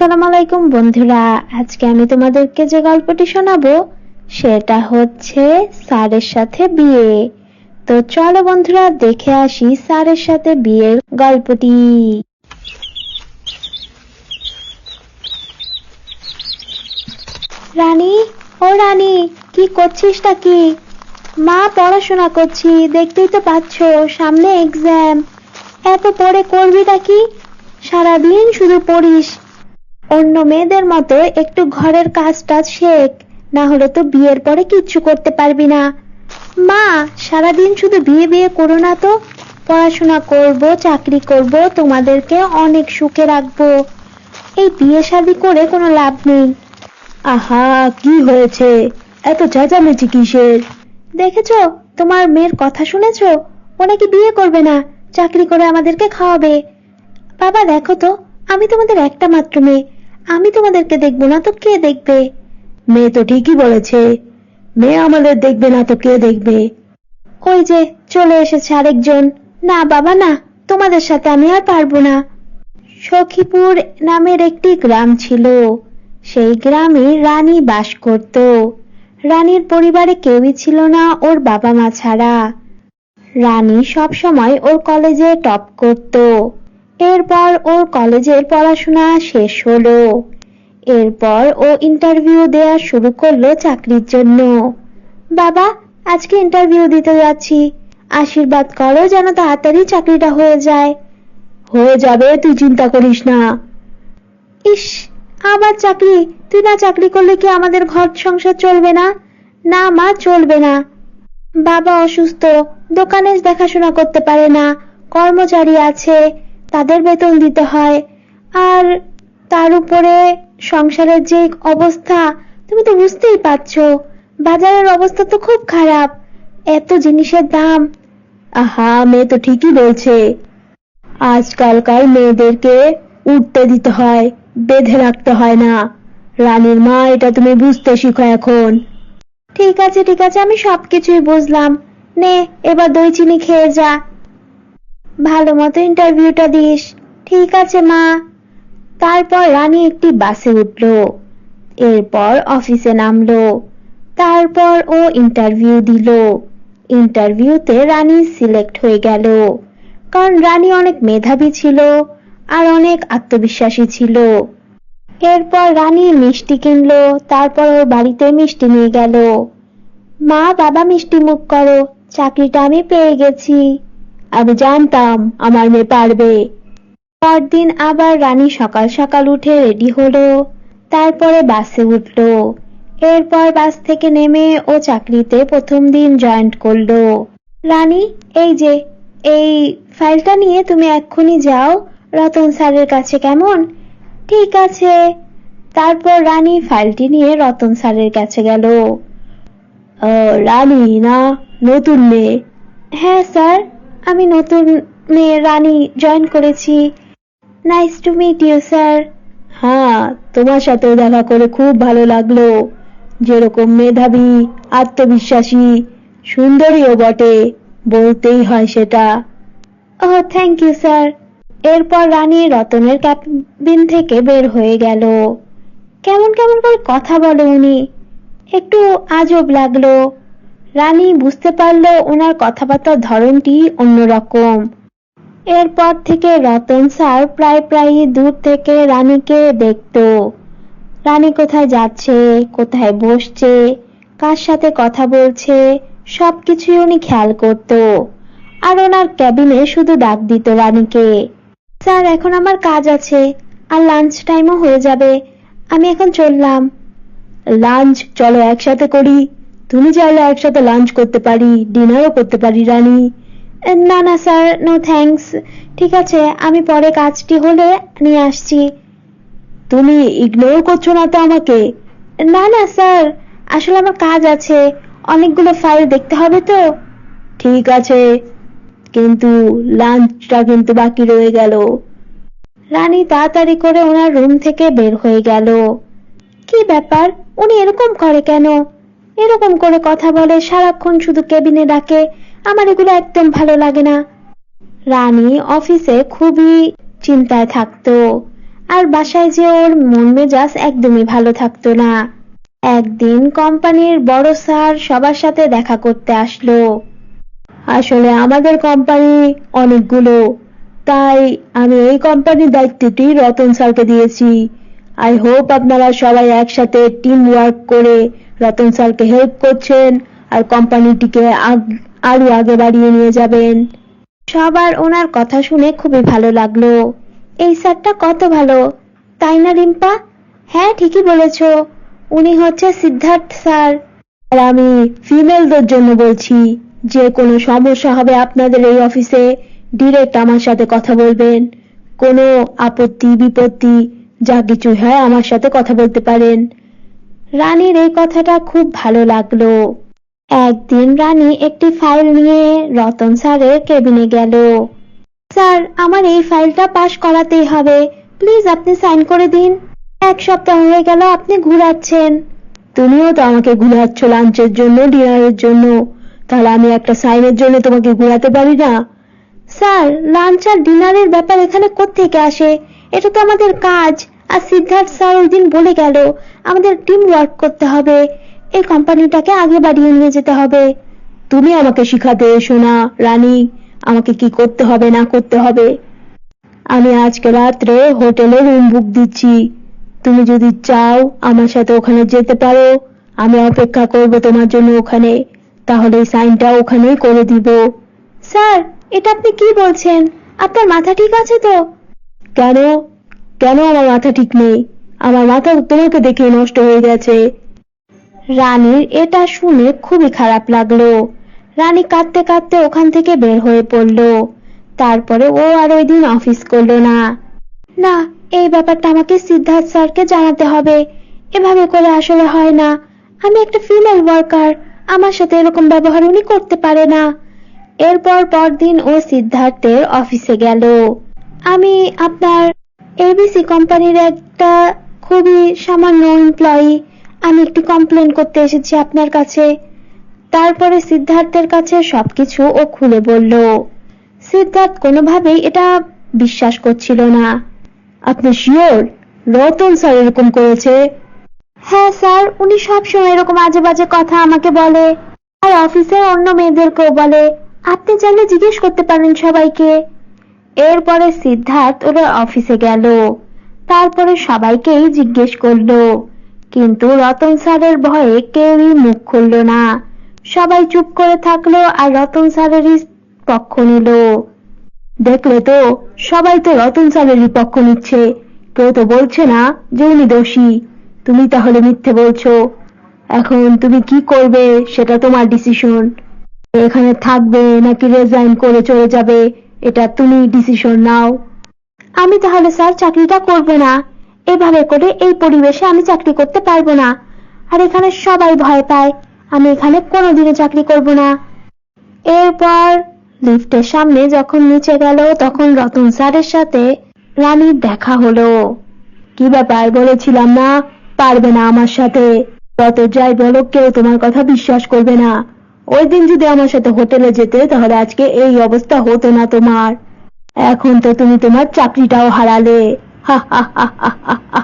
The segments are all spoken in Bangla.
আসসালামু আলাইকুম বন্ধুরা, আজকে আমি তোমাদেরকে যে গল্পটি শোনাবো সেটা হচ্ছে স্যারের সাথে বিয়ে। তো চলো বন্ধুরা দেখে আসি স্যারের সাথে বিয়ের গল্পটি। রানী, ও রানী, কি করছিসটা কি? মা, পড়াশোনা করছি, দেখতেই তো পাচ্ছ সামনে এক্সাম। এত পড়ে করবিটা কি? সারাদিন শুধু পড়িস। অন্য মেয়েদের মতো একটু ঘরের কাজটা শেখ, না হলে তো বিয়ের পরে কিচ্ছু করতে পারবি না। মা, সারাদিন শুধু বিয়ে বিয়ে করো না তো। পড়াশোনা করব, চাকরি করব, তোমাদেরকে অনেক সুখে রাখবো। এই বিয়ে শাদী করে কোনো লাভ নেই। আহা, কি হয়েছে? এত চেঁচামেচি কিসের? দেখেছো, তোমার মেয়ের কথা শুনেছো? ও নাকি বিয়ে করবে না, চাকরি করে আমাদেরকে খাওয়াবে। বাবা দেখো তো, আমি তোমাদের একটা মাত্র মেয়ে, আমি তোমাদেরকে দেখবো না তো কে দেখবে? মেয়ে তো ঠিকই বলেছে, মেয়ে আমাদের দেখবে না তো কে দেখবে? ওই যে চলে এসেছে আরেকজন। না বাবা না, তোমাদের সাথে আমি আর পারবো না। সখীপুর নামের একটি গ্রাম ছিল। সেই গ্রামে রানী বাস করত। রানীর পরিবারে কেউই ছিল না ওর বাবা মা ছাড়া। রানী সব সময় ওর কলেজে টপ করত। এরপর ওর কলেজের পড়াশোনা শেষ হলো। এরপর ও ইন্টারভিউ দেয়া শুরু করলো চাকরির জন্য। বাবা, আজকে ইন্টারভিউ দিতে যাচ্ছি, আশীর্বাদ করো যেন তাড়াতাড়ি চাকরিটা হয়ে যায়। হয়ে যাবে, তুই চিন্তা করিস না। ইস, আবার চাকরি? তুই না চাকরি করলে কি আমাদের ঘর সংসার চলবে না? না মা, চলবে না। বাবা অসুস্থ, দোকানে দেখাশোনা করতে পারে না, কর্মচারী আছে, তাদের বেতন দিতে হয়, আর তার উপরে সংসারের যে অবস্থা তুমি তো বুঝতেই পারছো। বাজারের অবস্থা তো খুব খারাপ, এত জিনিসের দাম। আহা, মেয়ে তো ঠিকই বলছে। আজকালকার মেয়েদেরকে উঠতে দিতে হয়, বেঁধে রাখতে হয় না। রানীর মা, এটা তুমি বুঝতে শিখো এখন। ঠিক আছে ঠিক আছে, আমি সবকিছুই বুঝলাম। নে, এবার দই চিনি খেয়ে যা, ভালো মতো ইন্টারভিউটা দিস। ঠিক আছে মা। তারপর রানী একটি বাসে উঠলো, এরপর অফিসে নামলো। তারপর ও ইন্টারভিউ দিল। ইন্টারভিউতে রানী সিলেক্ট হয়ে গেল, কারণ রানী অনেক মেধাবী ছিল আর অনেক আত্মবিশ্বাসী ছিল। এরপর রানী মিষ্টি কিনলো, তারপর ওর বাড়িতে মিষ্টি নিয়ে গেল। মা, বাবা মিষ্টি মুখ করো, চাকরিটা আমি পেয়ে গেছি। আমি জানতাম আমার মেয়ে পারবে। পরদিন আবার রানী সকাল সকাল উঠে রেডি হলো, তারপরে বাসে উঠলো। এরপর বাস থেকে নেমে ও চাকরিতে প্রথম দিন জয়েন করলো। রানী, এই যে এই ফাইলটা নিয়ে তুমি এক্ষুনি যাও রতন স্যারের কাছে, কেমন? ঠিক আছে। তারপর রানী ফাইলটি নিয়ে রতন স্যারের কাছে গেল। রানী না, নতুন মেয়ে? হ্যাঁ স্যার, আমি নতুন মেয়ে রানী, জয়েন করেছি। Nice to meet you sir. হ্যাঁ, তোমার সাথেও দেখা করে খুব ভালো লাগলো। যেরকম মেধাবী, আত্মবিশ্বাসী, সুন্দরীও বটে, বলতেই হয় সেটা। ও থ্যাংক ইউ স্যার। এরপর রানী রতনের ক্যাবিন থেকে বের হয়ে গেল। কেমন কেমন করে কথা বলে উনি, একটু আজব লাগলো। রানী বুঝতে পারলো ওনার কথাবার্তার ধরনটি অন্যরকম। এরপর থেকে রতন স্যার প্রায়ই দূর থেকে রানীকে দেখতো। রানী কোথায় যাচ্ছে, কোথায় বসছে, কার সাথে কথা বলছে, সবকিছুই উনি খেয়াল করতো। আর ওনার ক্যাবিনে শুধু ডাক দিত রানীকে। স্যার, এখন আমার কাজ আছে, আর লাঞ্চ টাইমও হয়ে যাবে, আমি এখন চললাম। লাঞ্চ চলো একসাথে করি। তুমি চাইলে একসাথে লাঞ্চ করতে পারি, ডিনারও করতে পারি রানী। না না স্যার, নো থ্যাঙ্কস। ঠিক আছে, আমি পরে কাজটি হলে নিয়ে আসছি। তুমি ইগনোর করছো না তো আমাকে? না না স্যার, আসলে আমার কাজ আছে, অনেকগুলো ফাইল দেখতে হবে তো। ঠিক আছে, কিন্তু লাঞ্চটা কিন্তু বাকি রয়ে গেল। রানী তাড়াতাড়ি করে ওনার রুম থেকে বের হয়ে গেল। কি ব্যাপার, উনি এরকম করে কেন? এরকম করে কথা বলে, সারাক্ষণ শুধু কেবিনে ডাকে, আমার এগুলো একদম ভালো লাগে না। রানী অফিসে খুবই চিন্তায় থাকতো, আর বাসায় যে ওর মন মেজাজ একদমই ভালো থাকতো না। একদিন কোম্পানির বড় স্যার সবার সাথে দেখা করতে আসলো। আসলে আমাদের কোম্পানি অনেকগুলো, তাই আমি এই কোম্পানির দায়িত্বটি রতন স্যারকে দিয়েছি। আই হোপ আপনারা সবাই একসাথে টিম ওয়ার্ক করে রতন স্যারকে হেল্প করছেন আর কোম্পানিটিকে আরো আগে বাড়িয়ে নিয়ে যাবেন। সবার ওনার কথা শুনে খুবই ভালো লাগলো। এই স্যারটা কত ভালো, তাই না রিম্পা? হ্যাঁ, ঠিকই বলেছ, উনি হচ্ছে সিদ্ধার্থ স্যার। আর আমি ফিমেলদের জন্য বলছি, যে কোনো সমস্যা হবে আপনাদের এই অফিসে ডিরেক্ট আমার সাথে কথা বলবেন। কোনো আপত্তি বিপত্তি যা কিছু হয় আমার সাথে কথা বলতে পারেন। রানীর এই কথাটা খুব ভালো লাগলো। একদিন রানী একটি ফাইল নিয়ে রতন স্যারের কেবিনে গেল। স্যার, আমার এই ফাইলটা পাস করাতেই হবে, প্লিজ আপনি সাইন করে দিন। 1 সপ্তাহ হয়ে গেল আপনি ঘুরাচ্ছেন। তুমিও তো আমাকে ঘুরাচ্ছ লাঞ্চের জন্য, ডিনারের জন্য, তাহলে আমি একটা সাইনের জন্য তোমাকে ঘুরাতে পারি না? স্যার, লাঞ্চ আর ডিনারের ব্যাপার এখানে কোত্থেকে আসে? এটা তো আমাদের কাজ। আর সিদ্ধার্থ স্যার ওই দিন বলে গেল আমাদের টিম ওয়ার্ক করতে হবে, এই কোম্পানিটাকে আগে বাড়িয়ে নিয়ে যেতে হবে। তুমি আমাকে শিখাতে এসো না রানী, আমাকে কি করতে হবে না করতে হবে। আমি আজকে রাত্রে হোটেলে রুম বুক দিচ্ছি, তুমি যদি চাও আমার সাথে ওখানে যেতে পারো। আমি অপেক্ষা করব তোমার জন্য ওখানে, তাহলে সাইনটা ওখানেই করে দিব। স্যার, এটা আপনি কি বলছেন? আপনার মাথা ঠিক আছে তো? কেন কেন আমার মাথা ঠিক নেই? আমার মাথা তোমাকে দেখে নষ্ট হয়ে গেছে। রানীর এটা শুনে খুবই খারাপ লাগলো। রানী কাঁদতে কাঁদতে ওখান থেকে বের হয়ে পড়ল। তারপরে ও আর ওই দিন অফিস করলো না। না, এই ব্যাপারটা আমাকে সিদ্ধার্থ স্যারকে জানাতে হবে। এভাবে করে আসলে হয় না। আমি একটা ফিমেল ওয়ার্কার, আমার সাথে এরকম ব্যবহার উনি করতে পারে না। এরপর পরদিন ও সিদ্ধার্থের অফিসে গেল। আমি আপনার এবিসি কোম্পানির একটা খুবই সামান্য এমপ্লয়ি, আমি একটু কমপ্লেন করতে এসেছি আপনার কাছে। তারপরে সিদ্ধার্থের কাছে সবকিছু ও খুলে বলল। সিদ্ধার্থ কোনোভাবেই এটা বিশ্বাস করছিল না। আপনি শিওর রতন স্যার এরকম করেছে? হ্যাঁ স্যার, উনি সবসময় এরকম আজে বাজে কথা আমাকে বলে, আর অফিসের অন্য মেয়েদেরকেও বলে। আপনি চাইলে জিজ্ঞেস করতে পারেন সবাইকে। এরপরে সিদ্ধার্থ ওরা অফিসে গেল। তারপরে সবাইকেই জিজ্ঞেস করলো, কিন্তু রতন স্যারের ভয়ে কেউই মুখ খুলল না। সবাই চুপ করে থাকলো আর রতন স্যারেরই পক্ষ নিল। দেখলে তো, সবাই তো রতন স্যারেরই পক্ষ নিচ্ছে, কেউ তো বলছে না যে উনি দোষী। তুমি তাহলে মিথ্যে বলছো। এখন তুমি কি করবে সেটা তোমার ডিসিশন। এখানে থাকবে নাকি রিজাইন করে চলে যাবে, এটা তুমি ডিসিশন নাও। আমি তাহলে স্যার চাকরিটা করব না। এভাবে করে এই পরিবেশে আমি চাকরি করতে পারবো না। আর এখানে সবাই ভয় পায়, আমি এখানে কোনোদিনও চাকরি করব না। এরপর লিফটের সামনে যখন নিচে গেল তখন রতন স্যারের সাথে রানীর দেখা হলো। কি ব্যাপার, বলেছিলাম না পারবে না আমার সাথে? যত যাই বলো কেউ তোমার কথা বিশ্বাস করবে না। ওই দিন যদি আমার সাথে হোটেলে যেতে তাহলে আজকে এই অবস্থা হতো না তোমার। এখন তো তুমি তোমার চাকরিটাও হারালে। হা হা হা হা হা।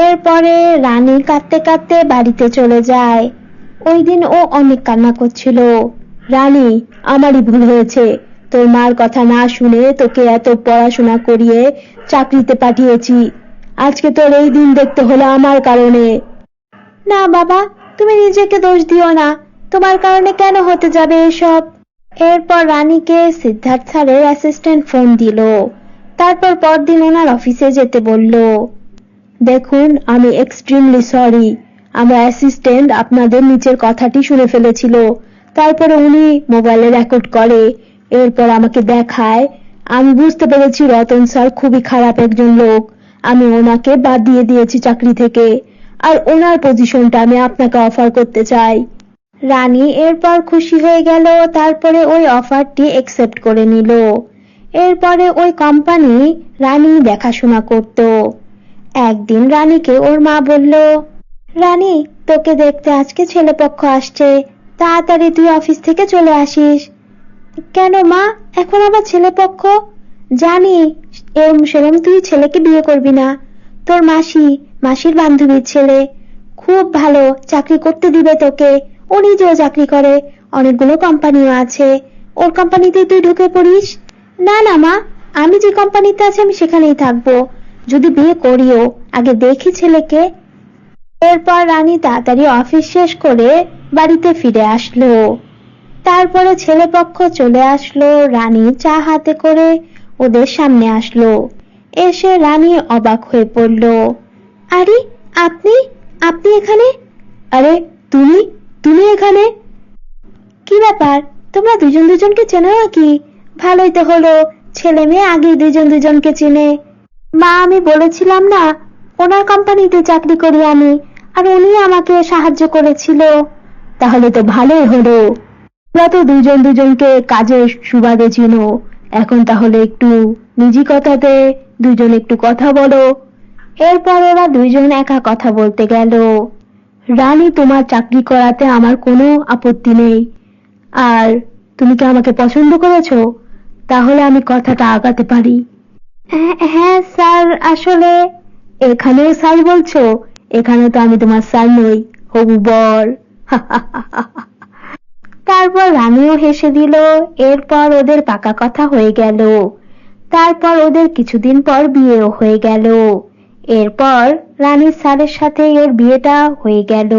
এরপরে রানী কাঁদতে কাঁদতে বাড়িতে চলে যায়। ওই দিন ও অনেক কান্না করছিল। রানী, আমারই ভুল হয়েছে, তোর মার কথা না শুনে তোকে এত পড়াশোনা করিয়ে চাকরিতে পাঠিয়েছি। আজকে তোর এই দিন দেখতে হলো আমার কারণে। না বাবা, তুমি নিজেকে দোষ দিও না, তোমার কারণে কেন হতে যাবে এসব। এরপর রানীকে সিদ্ধার্থ স্যারের অ্যাসিস্ট্যান্ট ফোন দিল। তারপর পরদিন ওনার অফিসে যেতে বলল। দেখুন, আমি এক্সট্রিমলি সরি, আমার অ্যাসিস্ট্যান্ট আপনাদের নিচের কথাটি শুনে ফেলেছিল। তারপরে উনি মোবাইলে রেকর্ড করে, এরপর আমাকে দেখায়। আমি বুঝতে পেরেছি রতন স্যার খুবই খারাপ একজন লোক। আমি ওনাকে বাদ দিয়ে দিয়েছি চাকরি থেকে, আর ওনার পজিশনটা আমি আপনাকে অফার করতে চাই। রানী এরপর খুশি হয়ে গেল। তারপরে ওই অফারটি অ্যাকসেপ্ট করে নিল। এরপরে ওই কোম্পানি রানী দেখাশোনা করত। একদিন রানীকে ওর মা বলল, রানী, তোকে দেখতে আজকে ছেলেপক্ষ আসছে, তাড়াতাড়ি তুই অফিস থেকে চলে আসিস। কেন মা, এখন আবার ছেলেপক্ষ? জানি এরম সেরম তুই ছেলেকে বিয়ে করবি না, তোর মাসির বান্ধবীর ছেলে, খুব ভালো, চাকরি করতে দিবে তোকে। ও নিজেও চাকরি করে, অনেকগুলো কোম্পানিও আছে। ওর কোম্পানিতে তুই ঢুকে পড়িস। না না মা, আমি যে কোম্পানিতে আছি আমি সেখানেই থাকবো, যদি বিয়ে করিও, আগে দেখি ছেলেকে। এরপর রানী তাড়াতাড়ি অফিস শেষ করে বাড়িতে ফিরে আসলো। তারপরে ছেলেপক্ষ চলে আসলো, রানী চা হাতে করে ওদের সামনে আসলো। এসে রানী অবাক হয়ে পড়ল। আরে আপনি আপনি এখানে? আরে তুমি তুমি এখানে? কি ব্যাপার, তোমরা দুজন দুজনকে চেনো নাকি? ভালোই তো হলো, ছেলে মেয়ে আগেই দুজন দুজনকে চিনে। মা, আমি বলেছিলাম না ওনার কোম্পানিতে চাকরি করি আমি, আর উনি আমাকে সাহায্য করেছিল। তাহলে তো ভালোই হলো, তোমরা তো দুজন দুজনকে কাজের সুবাদে চিনো। এখন তাহলে একটু নিজি কথাতে দুজন একটু কথা বলো। এরপর ওরা দুইজন একা কথা বলতে গেল। রানী, তোমার চাকরি করাতে আমার কোনো আপত্তি নেই, আর তুমি কি আমাকে পছন্দ করেছো? তাহলে আমি কথাটা আগাতে পারি। হ্যাঁ স্যার, আসলে। এখানেও স্যার বলছো? এখানে তো আমি তোমার স্যার নই, হবু বর। তারপর রানীও হেসে দিল। এরপর ওদের পাকা কথা হয়ে গেল। তারপর ওদের কিছুদিন পর বিয়েও হয়ে গেল। এরপর রানীর স্যারের সাথে ওর বিয়েটা হয়ে গেল।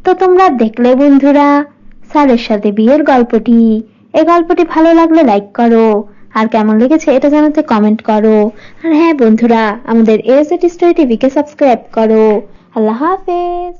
তো তোমরা দেখলে বন্ধুরা, স্যারের সাথে বিয়ের গল্পটি। এই গল্পটি ভালো লাগলে লাইক করো, আর কেমন লেগেছে এটা জানাতে কমেন্ট করো। আর হ্যাঁ বন্ধুরা, আমাদের ASAT স্টোরি টিভিকে সাবস্ক্রাইব করো। আল্লাহ হাফেজ।